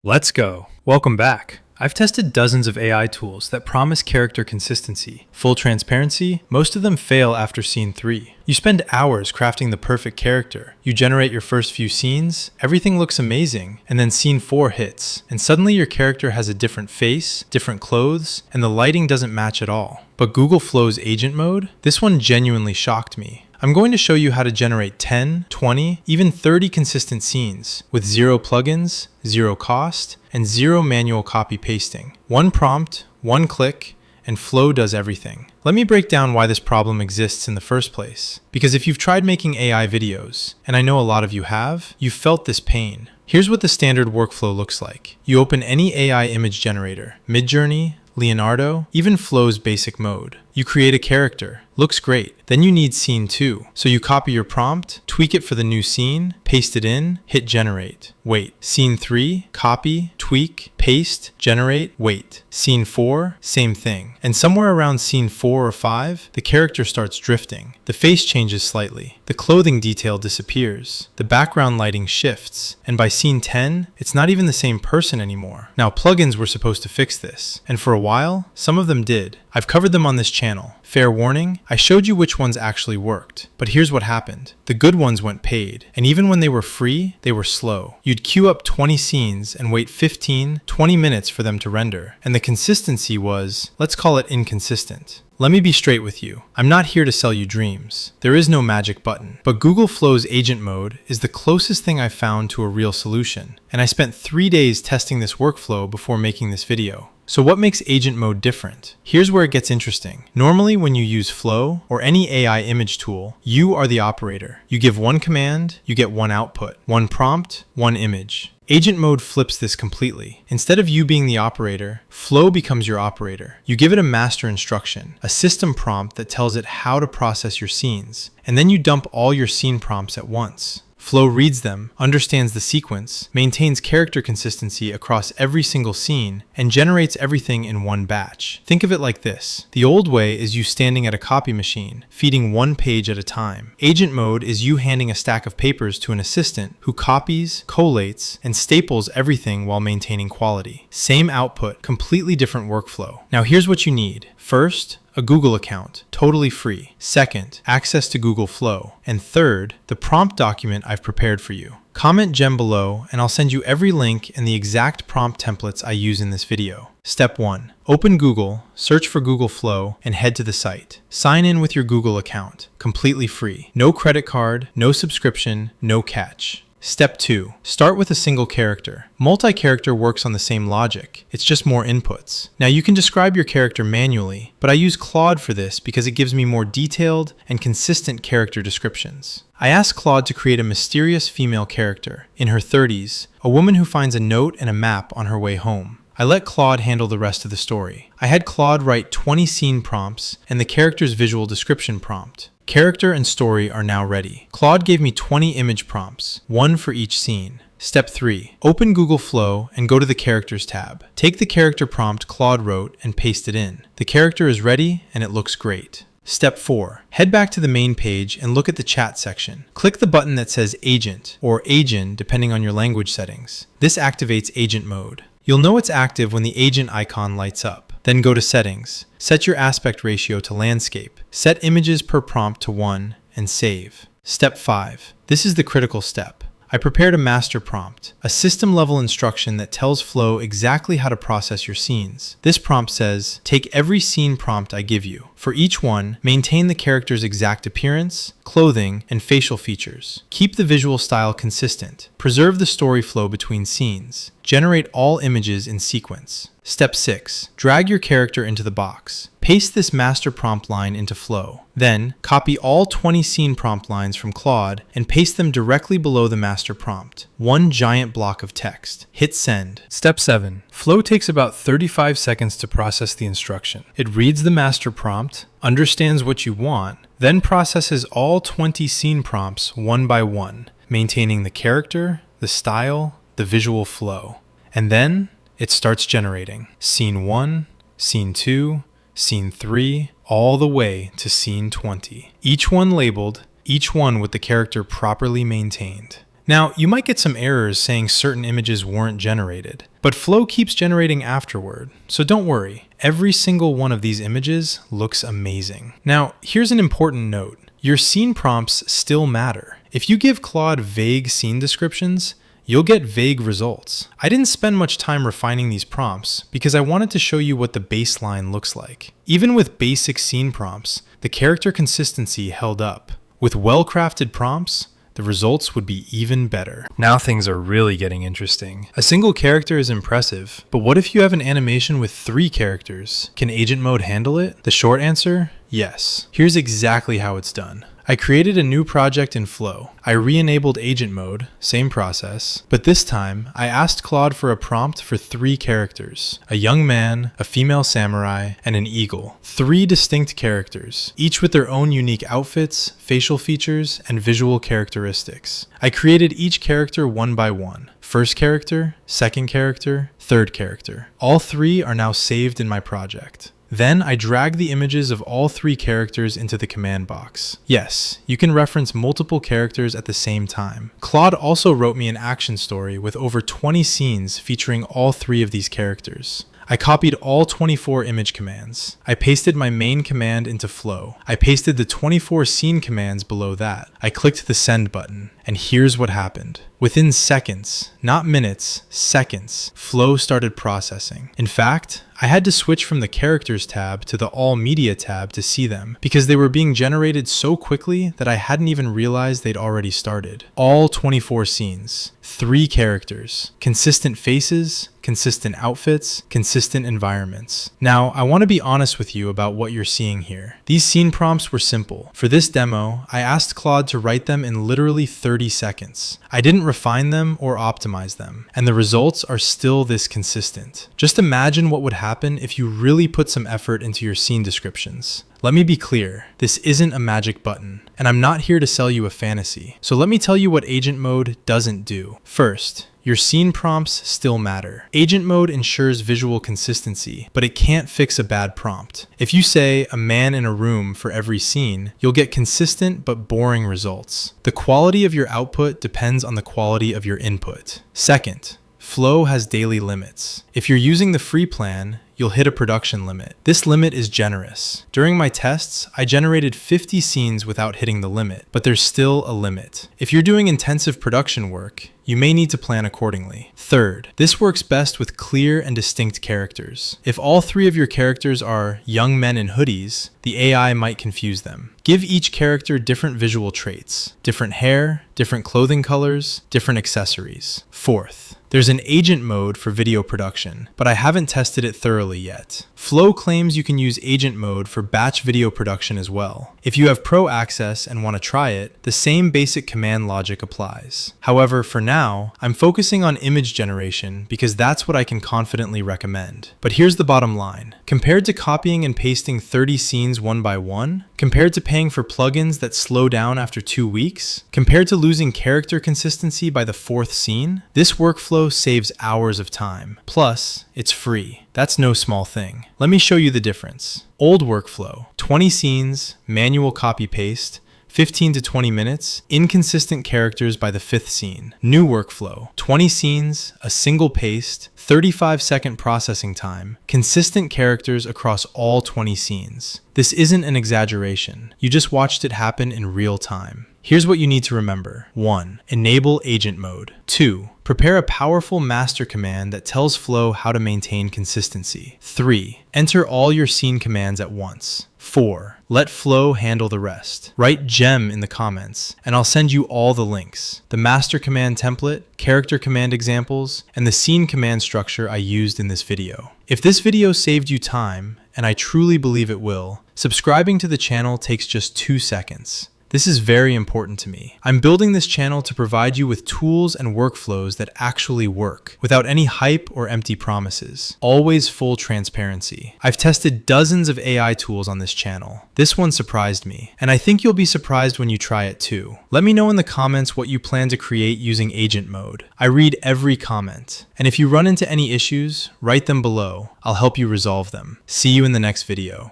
Let's go. Welcome back. I've tested dozens of AI tools that promise character consistency. Full transparency, most of them fail after scene 3. You spend hours crafting the perfect character. You generate your first few scenes, everything looks amazing, and then scene 4 hits, and suddenly your character has a different face, different clothes, and the lighting doesn't match at all. But Google Flow's agent mode? This one genuinely shocked me. I'm going to show you how to generate 10, 20, even 30 consistent scenes with zero plugins, zero cost, and zero manual copy pasting. One prompt, one click, and Flow does everything. Let me break down why this problem exists in the first place. Because if you've tried making AI videos, and I know a lot of you have, you've felt this pain. Here's what the standard workflow looks like. You open any AI image generator, Midjourney, Leonardo, even Flow's basic mode. You create a character. Looks great. Then you need scene 2. So you copy your prompt, tweak it for the new scene, paste it in, hit generate. Wait. Scene 3, copy, tweak, paste, generate, wait. Scene 4, same thing. And somewhere around scene 4 or 5, the character starts drifting. The face changes slightly. The clothing detail disappears. The background lighting shifts. And by scene 10, it's not even the same person anymore. Now, plugins were supposed to fix this. And for a while, some of them did. I've covered them on this channel. Fair warning, I showed you which ones actually worked. But here's what happened. The good ones went paid, and even when they were free, they were slow. You'd queue up 20 scenes and wait 15, 20 minutes for them to render. And the consistency was, let's call it inconsistent. Let me be straight with you. I'm not here to sell you dreams. There is no magic button. But Google Flow's agent mode is the closest thing I've found to a real solution. And I spent 3 days testing this workflow before making this video. So what makes agent mode different? Here's where it gets interesting. Normally when you use Flow or any AI image tool, you are the operator. You give one command, you get one output, one prompt, one image. Agent mode flips this completely. Instead of you being the operator, Flow becomes your operator. You give it a master instruction, a system prompt that tells it how to process your scenes, and then you dump all your scene prompts at once. Flow reads them, understands the sequence, maintains character consistency across every single scene, and generates everything in one batch. Think of it like this. The old way is you standing at a copy machine, feeding one page at a time. Agent mode is you handing a stack of papers to an assistant who copies, collates, and staples everything while maintaining quality. Same output, completely different workflow. Now here's what you need. First, a Google account, totally free. Second, access to Google Flow. And third, the prompt document I've prepared for you. Comment gem below and I'll send you every link and the exact prompt templates I use in this video. Step 1. Open Google, search for Google Flow, and head to the site. Sign in with your Google account, completely free. No credit card, no subscription, no catch. Step 2. Start with a single character. Multi-character works on the same logic. It's just more inputs. Now you can describe your character manually, but I use Claude for this because it gives me more detailed and consistent character descriptions. I asked Claude to create a mysterious female character, in her 30s, a woman who finds a note and a map on her way home. I let Claude handle the rest of the story. I had Claude write 20 scene prompts and the character's visual description prompt. Character and story are now ready. Claude gave me 20 image prompts, one for each scene. Step 3. Open Google Flow and go to the Characters tab. Take the character prompt Claude wrote and paste it in. The character is ready and it looks great. Step 4. Head back to the main page and look at the chat section. Click the button that says Agent or Agent depending on your language settings. This activates agent mode. You'll know it's active when the agent icon lights up. Then go to Settings. Set your aspect ratio to landscape. Set images per prompt to 1 and save. Step 5. This is the critical step. I prepared a master prompt, a system-level instruction that tells Flow exactly how to process your scenes. This prompt says, take every scene prompt I give you. For each one, maintain the character's exact appearance, clothing, and facial features. Keep the visual style consistent. Preserve the story flow between scenes. Generate all images in sequence. Step 6. Drag your character into the box. Paste this master prompt line into Flow. Then, copy all 20 scene prompt lines from Claude and paste them directly below the master prompt. One giant block of text. Hit send. Step 7. Flow takes about 35 seconds to process the instruction. It reads the master prompt, understands what you want, then processes all 20 scene prompts one by one, maintaining the character, the style, the visual flow. And then it starts generating scene 1, scene 2, scene 3, all the way to scene 20. Each one labeled, each one with the character properly maintained. Now, you might get some errors saying certain images weren't generated, but Flow keeps generating afterward, so don't worry. Every single one of these images looks amazing. Now, here's an important note. Your scene prompts still matter. If you give Claude vague scene descriptions, you'll get vague results. I didn't spend much time refining these prompts because I wanted to show you what the baseline looks like. Even with basic scene prompts, the character consistency held up. With well-crafted prompts, the results would be even better. Now things are really getting interesting. A single character is impressive, but what if you have an animation with 3 characters? Can agent mode handle it? The short answer, yes. Here's exactly how it's done. I created a new project in Flow. I re-enabled agent mode, same process, but this time I asked Claude for a prompt for 3 characters: a young man, a female samurai, and an eagle. 3 distinct characters, each with their own unique outfits, facial features, and visual characteristics. I created each character one by one. First character, second character, third character. All 3 are now saved in my project. Then I drag the images of all 3 characters into the command box. Yes, you can reference multiple characters at the same time. Claude also wrote me an action story with over 20 scenes featuring all 3 of these characters. I copied all 24 image commands. I pasted my main command into Flow. I pasted the 24 scene commands below that. I clicked the send button, and here's what happened. Within seconds, not minutes, seconds, Flow started processing. In fact, I had to switch from the Characters tab to the All Media tab to see them, because they were being generated so quickly that I hadn't even realized they'd already started. All 24 scenes, 3 characters, consistent faces, consistent outfits, consistent environments. Now, I want to be honest with you about what you're seeing here. These scene prompts were simple. For this demo, I asked Claude to write them in literally 30 seconds. I didn't refine them or optimize them, and the results are still this consistent. Just imagine what would happen if you really put some effort into your scene descriptions. Let me be clear, this isn't a magic button, and I'm not here to sell you a fantasy. So let me tell you what agent mode doesn't do. First, your scene prompts still matter. Agent mode ensures visual consistency, but it can't fix a bad prompt. If you say a man in a room for every scene, you'll get consistent but boring results. The quality of your output depends on the quality of your input. Second, Flow has daily limits. If you're using the free plan, you'll hit a production limit. This limit is generous. During my tests, I generated 50 scenes without hitting the limit, but there's still a limit. If you're doing intensive production work, you may need to plan accordingly. Third, this works best with clear and distinct characters. If all 3 of your characters are young men in hoodies, the AI might confuse them. Give each character different visual traits, different hair, different clothing colors, different accessories. Fourth, there's an agent mode for video production, but I haven't tested it thoroughly yet. Flow claims you can use agent mode for batch video production as well. If you have pro access and want to try it, the same basic command logic applies. However, for now, I'm focusing on image generation because that's what I can confidently recommend. But here's the bottom line. Compared to copying and pasting 30 scenes one by one, compared to paying for plugins that slow down after 2 weeks, compared to losing character consistency by the 4th scene, this workflow saves hours of time. Plus, it's free. That's no small thing. Let me show you the difference. Old workflow, 20 scenes, manual copy-paste, 15 to 20 minutes, inconsistent characters by the 5th scene. New workflow, 20 scenes, a single paste, 35-second processing time, consistent characters across all 20 scenes. This isn't an exaggeration. You just watched it happen in real time. Here's what you need to remember. 1. Enable agent mode. 2. Prepare a powerful master command that tells Flow how to maintain consistency. 3. Enter all your scene commands at once. 4. Let Flow handle the rest. Write gem in the comments, and I'll send you all the links. The master command template, character command examples, and the scene command structure I used in this video. If this video saved you time, and I truly believe it will, subscribing to the channel takes just 2 seconds. This is very important to me. I'm building this channel to provide you with tools and workflows that actually work, without any hype or empty promises. Always full transparency. I've tested dozens of AI tools on this channel. This one surprised me, and I think you'll be surprised when you try it too. Let me know in the comments what you plan to create using agent mode. I read every comment, and if you run into any issues, write them below. I'll help you resolve them. See you in the next video.